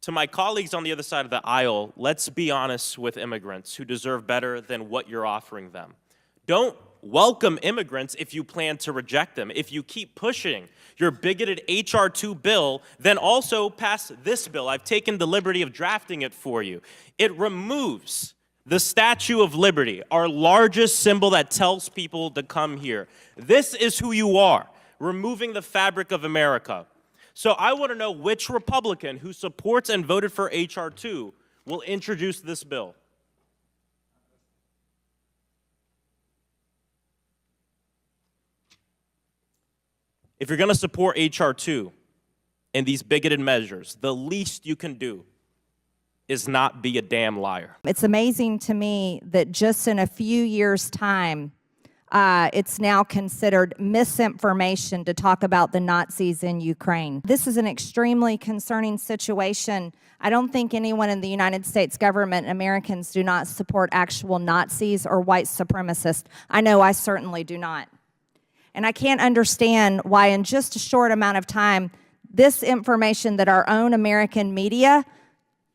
To my colleagues on the other side of the aisle, let's be honest with immigrants who deserve better than what you're offering them. Don't welcome immigrants if you plan to reject them. If you keep pushing your bigoted H.R. 2 bill, then also pass this bill. I've taken the liberty of drafting it for you. It removes the Statue of Liberty, our largest symbol that tells people to come here. This is who you are, removing the fabric of America. So I want to know which Republican who supports and voted for H.R. 2 will introduce this bill. If you're going to support H.R. 2 and these bigoted measures, the least you can do is not be a damn liar. It's amazing to me that just in a few years' time, it's now considered misinformation to talk about the Nazis in Ukraine. This is an extremely concerning situation. I don't think anyone in the United States government, Americans, do not support actual Nazis or white supremacists. I know I certainly do not. And I can't understand why in just a short amount of time, this information that our own American media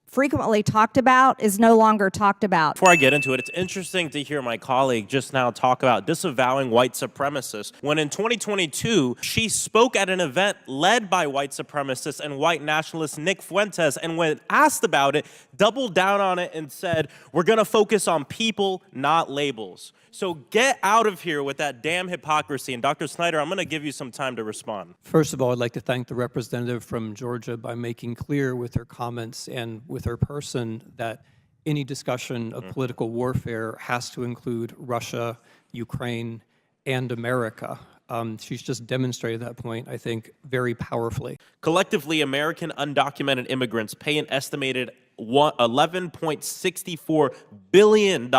frequently talked about is no longer talked about. Before I get into it, it's interesting to hear my colleague just now talk about disavowing white supremacists when in 2022, she spoke at an event led by white supremacist and white nationalist Nick Fuentes, and when asked about it, doubled down on it and said, we're gonna focus on people, not labels. So get out of here with that damn hypocrisy. And Dr. Snyder, I'm going to give you some time to respond. First of all, I'd like to thank the representative from Georgia by making clear with her comments and with her person that any discussion of political warfare has to include Russia, Ukraine, and America. She's just demonstrated that point, I think, very powerfully. Collectively, American undocumented immigrants pay an estimated $11.64 billion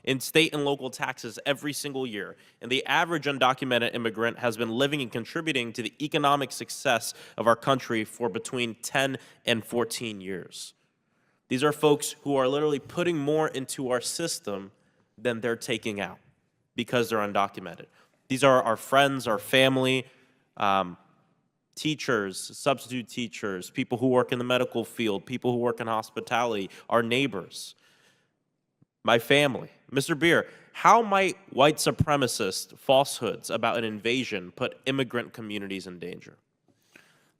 in state and local taxes every single year. And the average undocumented immigrant has been living and contributing to the economic success of our country for between 10 and 14 years. These are folks who are literally putting more into our system than they're taking out because they're undocumented. These are our friends, our family, teachers, substitute teachers, people who work in the medical field, people who work in hospitality, our neighbors. My family. Mr. Beer, how might white supremacist falsehoods about an invasion put immigrant communities in danger?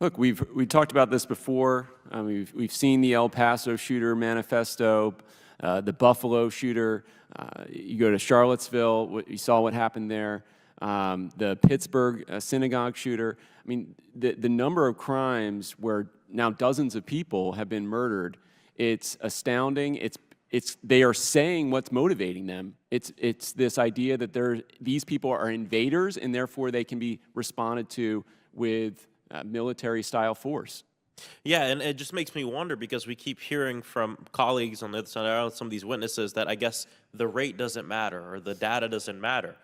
Look, we've talked about this before. We've seen the El Paso shooter manifesto, the Buffalo shooter. You go to Charlottesville, you saw what happened there. The Pittsburgh synagogue shooter. I mean, the number of crimes where now dozens of people have been murdered, it's astounding. They are saying what's motivating them. It's this idea that these people are invaders and therefore they can be responded to with military-style force. Yeah, and it just makes me wonder because we keep hearing from colleagues on the other side, some of these witnesses, that I guess the rate doesn't matter or the data doesn't matter.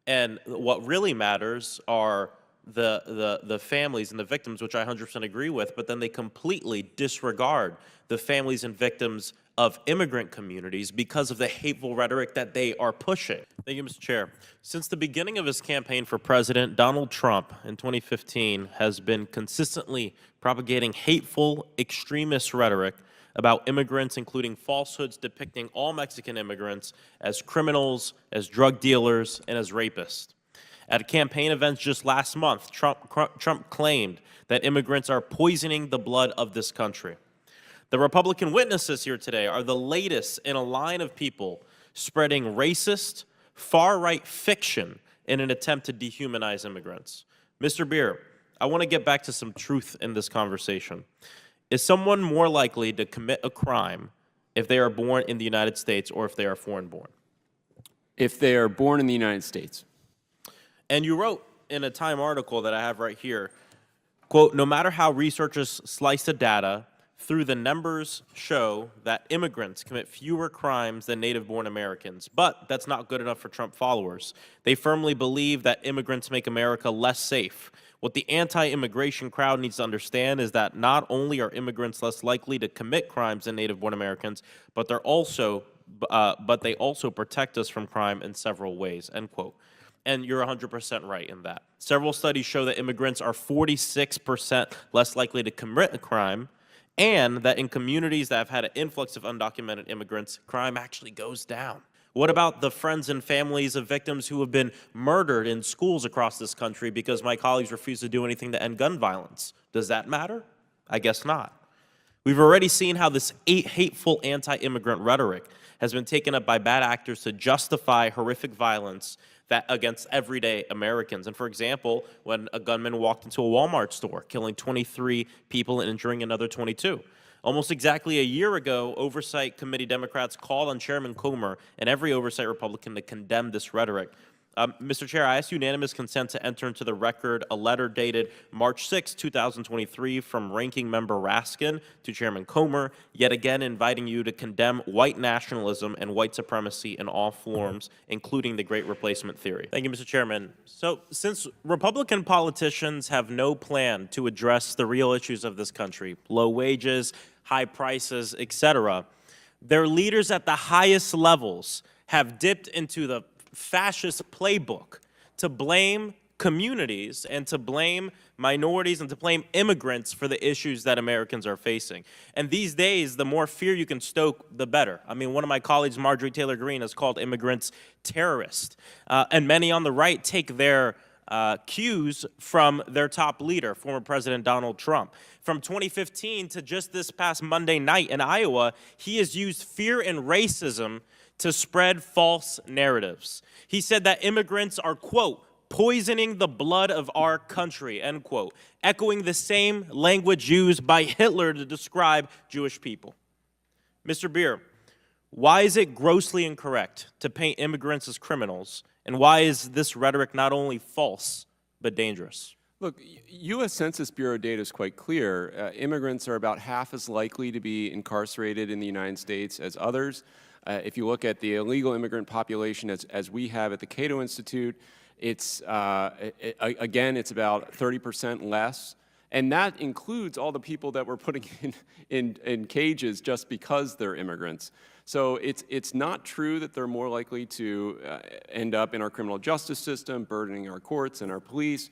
And what really matters are the families and the victims, which I 100% agree with, but then they completely disregard the families and victims of immigrant communities because of the hateful rhetoric that they are pushing. Thank you, Mr. Chair. Since the beginning of his campaign for president, Donald Trump in 2015 has been consistently propagating hateful extremist rhetoric about immigrants, including falsehoods depicting all Mexican immigrants as criminals, as drug dealers, and as rapists. At campaign events just last month, Trump claimed that immigrants are poisoning the blood of this country. The Republican witnesses here today are the latest in a line of people spreading racist, far-right fiction in an attempt to dehumanize immigrants. Mr. Beer, I want to get back to some truth in this conversation. Is someone more likely to commit a crime if they are born in the United States or if they are foreign-born? If they are born in the United States. And you wrote in a Time article that I have right here, quote, no matter how researchers slice the data, through the numbers show that immigrants commit fewer crimes than native-born Americans. But that's not good enough for Trump followers. They firmly believe that immigrants make America less safe. What the anti-immigration crowd needs to understand is that not only are immigrants less likely to commit crimes than native-born Americans, but they also protect us from crime in several ways, end quote. And you're 100% right in that. Several studies show that immigrants are 46% less likely to commit a crime, and that in communities that have had an influx of undocumented immigrants, crime actually goes down. What about the friends and families of victims who have been murdered in schools across this country because my colleagues refuse to do anything to end gun violence? Does that matter? I guess not. We've already seen how this hateful anti-immigrant rhetoric has been taken up by bad actors to justify horrific violence that against everyday Americans. And for example, when a gunman walked into a Walmart store, killing 23 people and injuring another 22. Almost exactly a year ago, Oversight Committee Democrats called on Chairman Comer and every Oversight Republican to condemn this rhetoric. Mr. Chair, I ask unanimous consent to enter into the record a letter dated March 6, 2023 from Ranking Member Raskin to Chairman Comer, yet again inviting you to condemn white nationalism and white supremacy in all forms, including the Great Replacement theory. Thank you, Mr. Chairman. So, since Republican politicians have no plan to address the real issues of this country, low wages, high prices, etc., their leaders at the highest levels have dipped into the fascist playbook to blame communities and to blame minorities and to blame immigrants for the issues that Americans are facing. And these days, the more fear you can stoke, the better. I mean, one of my colleagues, Marjorie Taylor Greene, has called immigrants terrorists. And many on the right take their cues from their top leader, former President Donald Trump. From 2015 to just this past Monday night in Iowa, he has used fear and racism to spread false narratives. He said that immigrants are, quote, poisoning the blood of our country, end quote, echoing the same language used by Hitler to describe Jewish people. Mr. Beer, why is it grossly incorrect to paint immigrants as criminals, and why is this rhetoric not only false, but dangerous? Look, U.S. Census Bureau data is quite clear. Immigrants are about half as likely to be incarcerated in the United States as others. If you look at the illegal immigrant population as we have at the Cato Institute, it's, again, it's about 30% less. And that includes all the people that we're putting in cages just because they're immigrants. So it's not true that they're more likely to end up in our criminal justice system, burdening our courts and our police.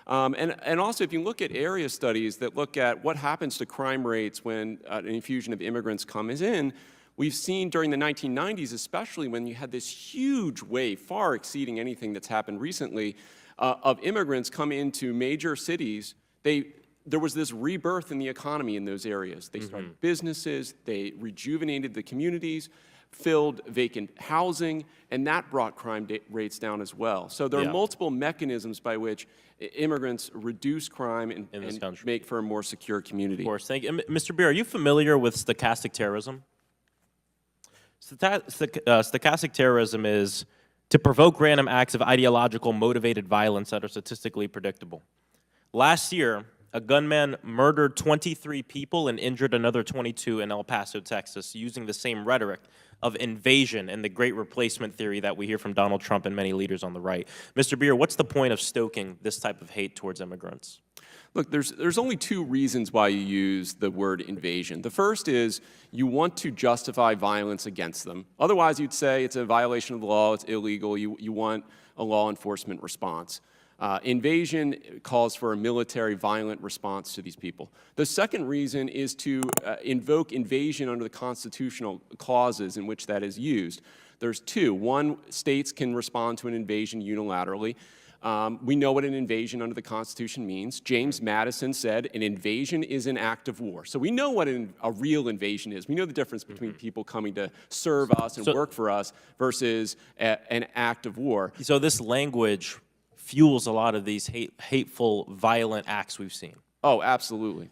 And also, if you look at area studies that look at what happens to crime rates when an infusion of immigrants comes in, we've seen during the 1990s, especially when you had this huge wave, far exceeding anything that's happened recently, of immigrants come into major cities. There was this rebirth in the economy in those areas. They started businesses, they rejuvenated the communities, filled vacant housing, and that brought crime rates down as well. So there are multiple mechanisms by which immigrants reduce crime and make for a more secure community. Of course, thank you. Mr. Beer, are you familiar with stochastic terrorism? Stochastic terrorism is to provoke random acts of ideological motivated violence that are statistically predictable. Last year, a gunman murdered 23 people and injured another 22 in El Paso, Texas, using the same rhetoric of invasion and the Great Replacement theory that we hear from Donald Trump and many leaders on the right. Mr. Beer, what's the point of stoking this type of hate towards immigrants? Look, there's only two reasons why you use the word invasion. The first is you want to justify violence against them. Otherwise, you'd say it's a violation of the law, it's illegal, you want a law enforcement response. Invasion calls for a military violent response to these people. The second reason is to invoke invasion under the constitutional clauses in which that is used. There's two. One, states can respond to an invasion unilaterally. We know what an invasion under the Constitution means. James Madison said an invasion is an act of war. So we know what a real invasion is. We know the difference between people coming to serve us and work for us versus an act of war. So this language fuels a lot of these hateful, violent acts we've seen. Oh, absolutely.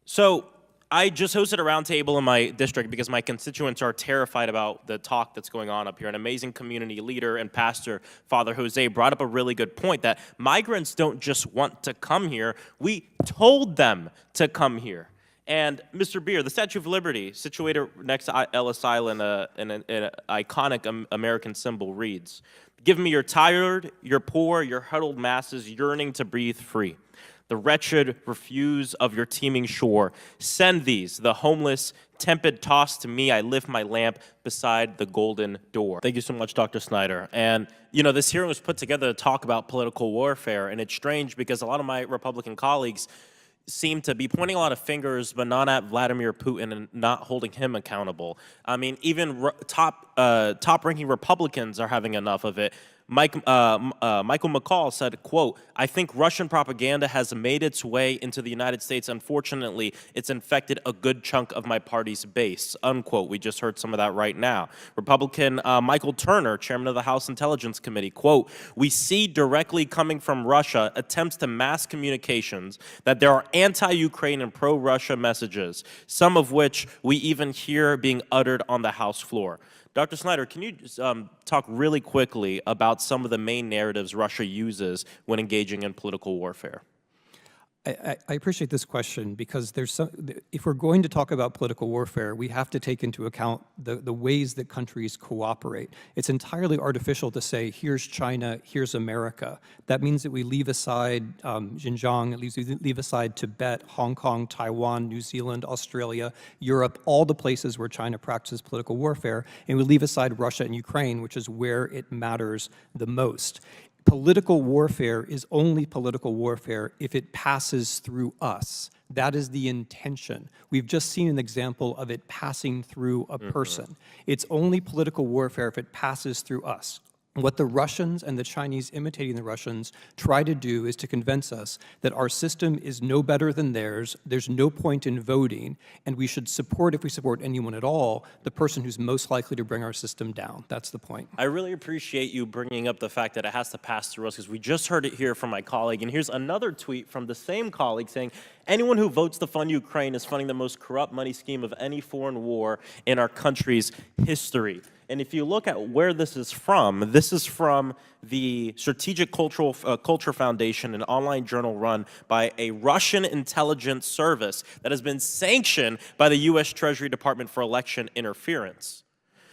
So I just hosted a roundtable in my district because my constituents are terrified about the talk that's going on up here. An amazing community leader and pastor, Father Jose, brought up a really good point that migrants don't just want to come here. We told them to come here. And Mr. Beer, the Statue of Liberty, situated next to Ellis Island, an iconic American symbol, reads, "Give me your tired, your poor, your huddled masses yearning to breathe free. The wretched refuse of your teeming shore. Send these, the homeless, tepid tossed to me. I lift my lamp beside the golden door. Thank you so much, Dr. Snyder. And, you know, this hearing was put together to talk about political warfare, and it's strange because a lot of my Republican colleagues seem to be pointing a lot of fingers, but not at Vladimir Putin and not holding him accountable. I mean, even top-ranking Republicans are having enough of it. Michael McCall said, quote, "I think Russian propaganda has made its way into the United States. Unfortunately, it's infected a good chunk of my party's base," unquote. We just heard some of that right now. Republican Michael Turner, chairman of the House Intelligence Committee, quote, "We see directly coming from Russia attempts to mass communications that there are anti-Ukraine and pro-Russia messages, some of which we even hear being uttered on the House floor." Dr. Snyder, can you talk really quickly about some of the main narratives Russia uses when engaging in political warfare? I appreciate this question because if we're going to talk about political warfare, we have to take into account the ways that countries cooperate. It's entirely artificial to say, here's China, here's America. That means that we leave aside Xinjiang, at least we leave aside Tibet, Hong Kong, Taiwan, New Zealand, Australia, Europe, all the places where China practices political warfare, and we leave aside Russia and Ukraine, which is where it matters the most. Political warfare is only political warfare if it passes through us. That is the intention. We've just seen an example of it passing through a person. It's only political warfare if it passes through us. What the Russians and the Chinese imitating the Russians try to do is to convince us that our system is no better than theirs, there's no point in voting, and we should support, if we support anyone at all, the person who's most likely to bring our system down. That's the point. I really appreciate you bringing up the fact that it has to pass through us, because we just heard it here from my colleague, and here's another tweet from the same colleague saying, "Anyone who votes to fund Ukraine is funding the most corrupt money scheme of any foreign war in our country's history." And if you look at where this is from the Strategic Culture Foundation, an online journal run by a Russian intelligence service that has been sanctioned by the U.S. Treasury Department for election interference.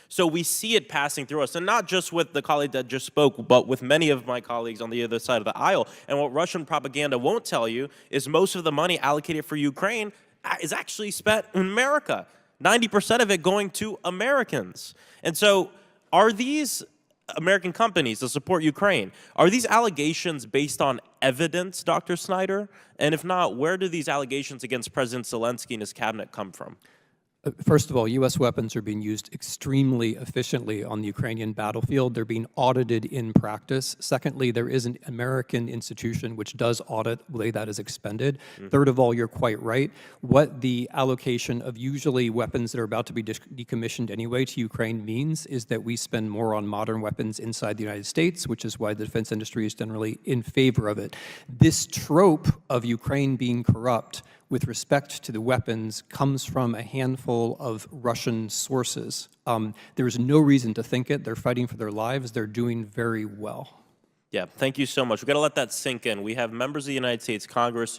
So we see it passing through us, and not just with the colleague that just spoke, but with many of my colleagues on the other side of the aisle. And what Russian propaganda won't tell you is most of the money allocated for Ukraine is actually spent in America. 90% of it going to Americans. And so are these American companies that support Ukraine, are these allegations based on evidence, Dr. Snyder? And if not, where do these allegations against President Zelensky and his cabinet come from? First of all, U.S. weapons are being used extremely efficiently on the Ukrainian battlefield. They're being audited in practice. Secondly, there is an American institution which does audit the way that is expended. Third of all, you're quite right. What the allocation of usually weapons that are about to be decommissioned anyway to Ukraine means is that we spend more on modern weapons inside the United States, which is why the defense industry is generally in favor of it. This trope of Ukraine being corrupt with respect to the weapons comes from a handful of Russian sources. There is no reason to think it. They're fighting for their lives. They're doing very well. Yeah, thank you so much. We've got to let that sink in. We have members of the United States Congress